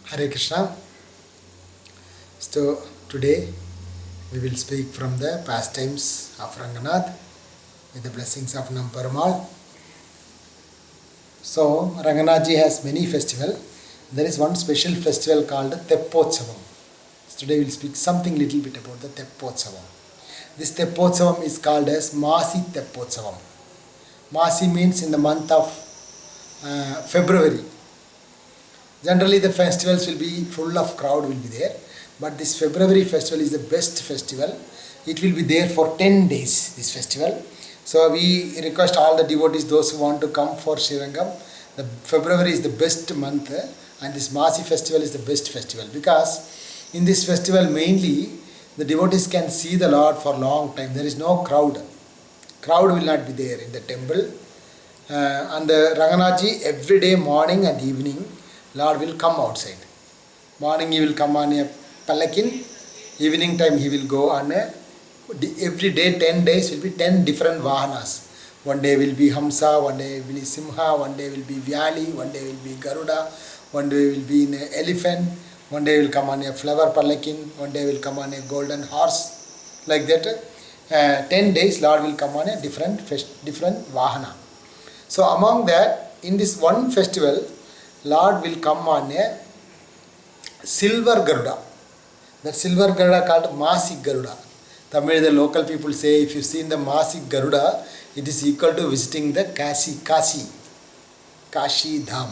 Hare Krishna. So today we will speak from the pastimes of Ranganath with the blessings of Namparamal. So Ranganathji has many festivals. There is one special festival called Theppothsavam. So today we will speak something little bit about the Theppothsavam. This Theppothsavam is called as Masi Theppothsavam. Masi means in the month of February. Generally the festivals will be full of crowd will be there, but this February festival is the best festival. It will be there for 10 days, this festival. So we request all the devotees, those who want to come for SriRangam, the February is the best month and this Masi festival is the best festival, because in this festival mainly the devotees can see the Lord for a long time. There is no crowd. Crowd will not be there in the temple. And the Ranganathji every day morning and evening Lord will come outside. Morning he will come on a palanquin, evening time he will go on a, every day 10 days will be 10 different vahanas. One day will be Hamsa, one day will be Simha, one day will be Vyali, one day will be Garuda, one day will be in an elephant, one day will come on a flower palanquin, one day will come on a golden horse. Like that, 10 days Lord will come on a different vahana. So among that, in this one festival, Lord will come on a silver Garuda. That silver Garuda called Masik Garuda. Tamil, the local people say, if you see in the Masik Garuda, it is equal to visiting the Kashi Dham.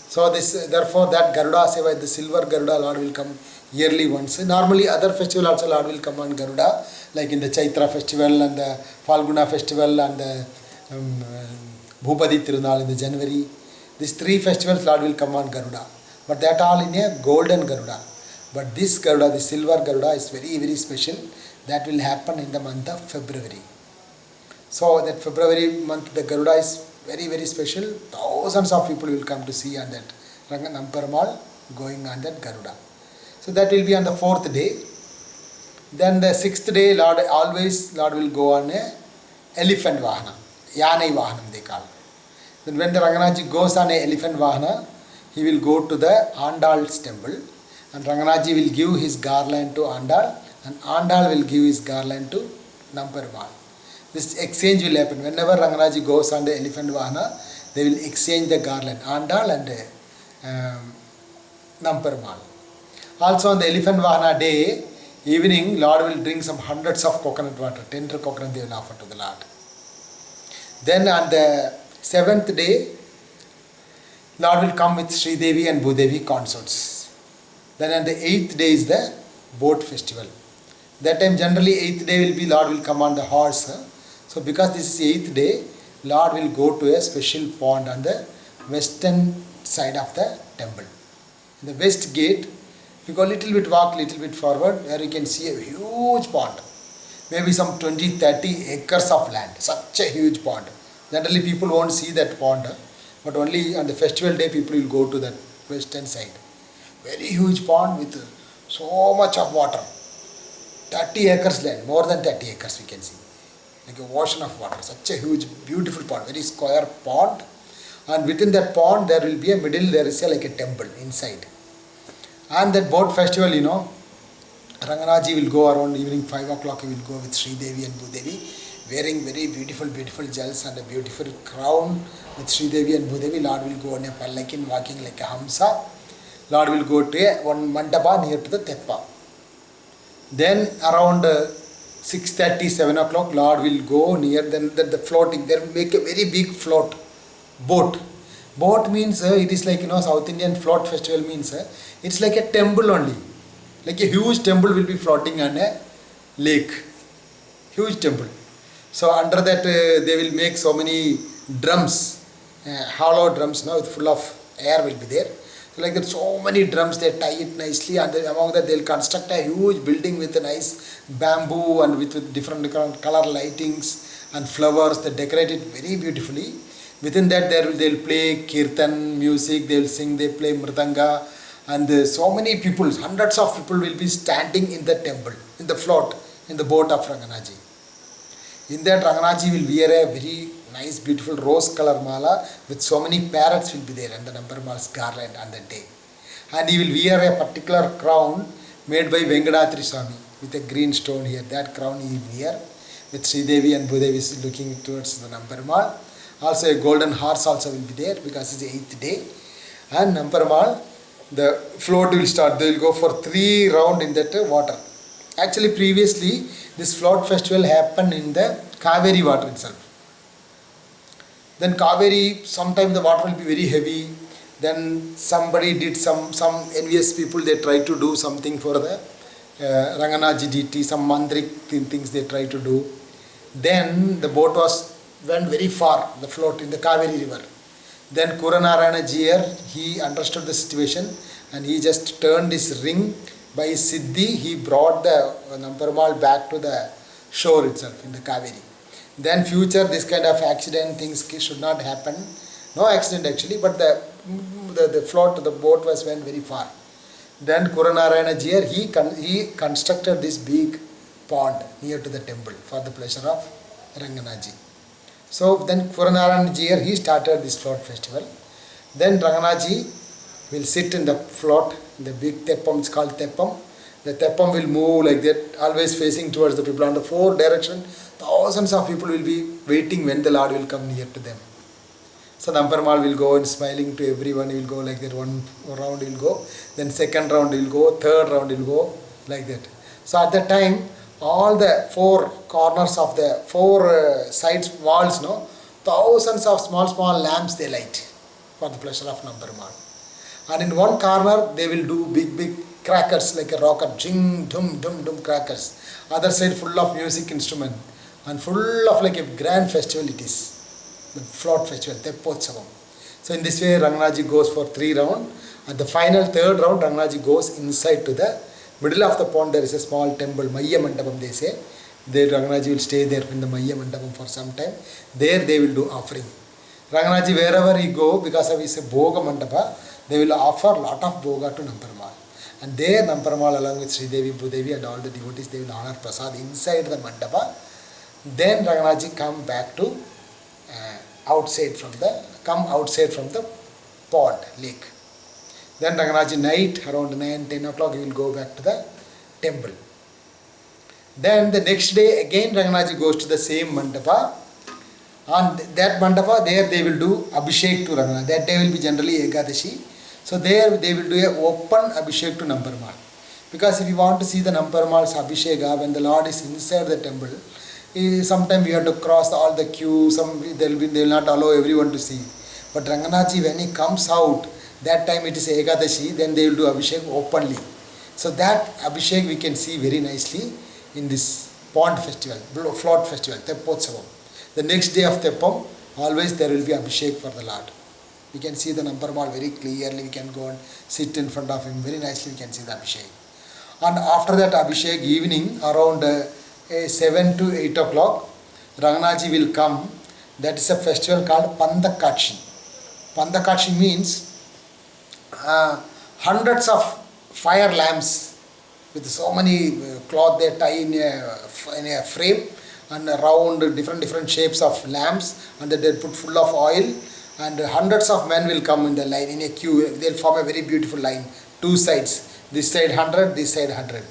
So this, therefore that Garuda Seva, the silver Garuda, Lord will come yearly once. Normally other festival also Lord will come on Garuda, like in the Chaitra festival and the Falguna festival and the Bhupadi Tirunal in the January. These three festivals Lord will come on Garuda, but that all in a golden Garuda. But this Garuda, the silver Garuda, is very, very special. That will happen in the month of February. So that February month, the Garuda is very, very special. Thousands of people will come to see on that Namparamal going on that Garuda. So that will be on the 4th day. Then the 6th day, Lord will go on a elephant Vahana, Yanai Vahanam they call. Then when the Ranganathji goes on a elephant Vahana, he will go to the Andal's temple, and Ranganathji will give his garland to Andal, and Andal will give his garland to Namparamal. This exchange will happen. Whenever Ranganathji goes on the elephant Vahana, they will exchange the garland, Andal and Namparamal. Also on the elephant Vahana day, evening, Lord will drink some hundreds of coconut water, tender coconut they will offer to the Lord. Then on the 7th day, Lord will come with Sri Devi and Bhudevi consorts. Then on the 8th day is the boat festival. That time generally 8th day will be Lord will come on the horse. So because this is 8th day, Lord will go to a special pond on the western side of the temple. In the west gate, if you go a little bit, walk a little bit forward, where you can see a huge pond. Maybe some 20-30 acres of land. Such a huge pond. Generally people won't see that pond, but only on the festival day people will go to that western side. Very huge pond with so much of water. 30 acres land, more than 30 acres we can see. Like an ocean of water. Such a huge, beautiful pond, very square pond. And within that pond there will be a middle, there is like a temple inside. And that boat festival, Ranganathji will go around evening 5 o'clock, he will go with Sri Devi and Bhudevi, wearing very beautiful jewels and a beautiful crown with Sri Devi and Bhudevi. Lord will go on a palanquin walking like a Hamsa. Lord will go to one mandapa near to the Teppa. Then around 6:30, 7 o'clock, Lord will go near the floating. They will make a very big boat. Boat means it is like South Indian float festival means it's like a temple only. Like a huge temple will be floating on a lake. Huge temple. So under that they will make so many drums, hollow drums full of air will be there. So like that, so many drums, they tie it nicely, and among that they will construct a huge building with a nice bamboo and with different color lightings and flowers. They decorate it very beautifully. Within that they will play kirtan music, they will sing, they play mridanga, and so many people, hundreds of people will be standing in the temple, in the float, in the boat of Ranganathji. In that Ranganathji will wear a very nice beautiful rose color mala with so many parrots will be there and the Namparamal's garland on that day. And he will wear a particular crown made by Venkadatri Swami with a green stone here. That crown he will wear with Sridevi and Bhudevi is looking towards the Namperumal. Also a golden horse also will be there because it's the 8th day. And Namperumal, the float will start. They will go for 3 rounds in that water. Actually previously this float festival happened in the Kaveri water itself. Then Kaveri, sometimes the water will be very heavy. Then somebody did some envious people, they try to do something for the Ranganaji deity, some mandrik things they try to do. Then the boat went very far, the float in the Kaveri river. Then Kuranarayana Jiyer, he understood the situation and he just turned his ring by his siddhi, he brought the Namperumal back to the shore itself in the Kaveri. Then future this kind of accident things should not happen. No accident actually, but the float, the boat went very far. Then Kuranarayana Jiyer, he constructed this big pond near to the temple for the pleasure of Ranganaji. So then Kuranarayana Jiyer, he started this float festival. Then Ranganaji will sit in the float, the big teppam, it's called teppam. The teppam will move like that, always facing towards the people on the 4 directions. Thousands of people will be waiting when the Lord will come near to them. So Namperumal will go and smiling to everyone, he will go like that, 1 round he will go, then 2nd round he will go, 3rd round he will go, like that. So at that time, all the 4 corners of the 4 sides walls, thousands of small lamps they light for the pleasure of Namperumal. And in one corner they will do big crackers like a rocket, jing, dum, crackers. Other side full of music instrument and full of like a grand festival it is. The float festival, Theppothsavam. So in this way Ranganaji goes for 3 rounds. At the final 3rd round, Ranganaji goes inside to the middle of the pond. There is a small temple, Mayya Mandapam they say. There Ranganaji will stay there in the Mayya Mandapam for some time. There they will do offering. Ranganaji wherever he go, because of his Bhoga Mandapa, they will offer lot of Bhoga to Namperumal. And there Namperumal along with Sridevi, Bhudevi and all the devotees, they will honor Prasad inside the Mandapa. Then Ranganaji come back to outside from the pond, lake. Then Ranganaji night around 9-10 o'clock he will go back to the temple. Then the next day again Ranganaji goes to the same mandapa. On that mandapa there they will do Abhishek to Ranganaji. That day will be generally Ekadashi. So there they will do a open Abhishek to Namperumal. Because if you want to see the Namperumal's Abhisheka when the Lord is inside the temple, sometimes we have to cross all the queue, they will not allow everyone to see. But Ranganaji when he comes out, that time it is Ekadashi, then they will do Abhishek openly. So that Abhishek we can see very nicely in this pond festival, float festival, Theppothsavam. The next day of Teppam, always there will be Abhishek for the Lord. We can see the Namperumal very clearly, we can go and sit in front of him, very nicely we can see the Abhishek. And after that Abhishek, evening around 7 to 8 o'clock, Ranganaji will come. That is a festival called Pandakachi. Pandakachi means hundreds of fire lamps with so many cloth they tie in a frame and around different shapes of lamps, and they put full of oil, and hundreds of men will come in the line in a queue. They will form a very beautiful line, 2 sides, this side 100, this side 100.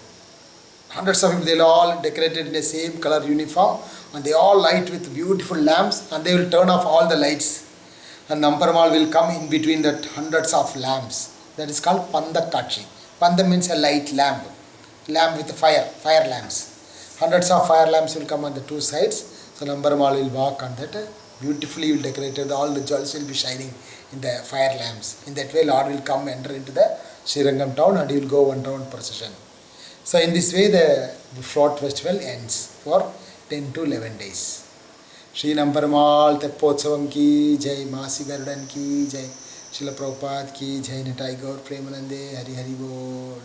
Hundreds of people, they will all decorated in the same color uniform, and they all light with beautiful lamps, and they will turn off all the lights. And Namperumal will come in between that hundreds of lamps. That is called Pandakachi. Panda means a light lamp with fire lamps. Hundreds of fire lamps will come on the 2 sides. So Namperumal will walk on that. Beautifully will decorated. All the jewels will be shining in the fire lamps. In that way, Lord will come, enter into the SriRangam town, and he will go 1 round procession. So in this way, the float festival ends for 10 to 11 days. Shri Namperumal Theppothsavam ki jai, Masi Garudan ki jai, Srila Prabhupada ki jai, Nitai Gaur Premanande, Hari Hari Bol.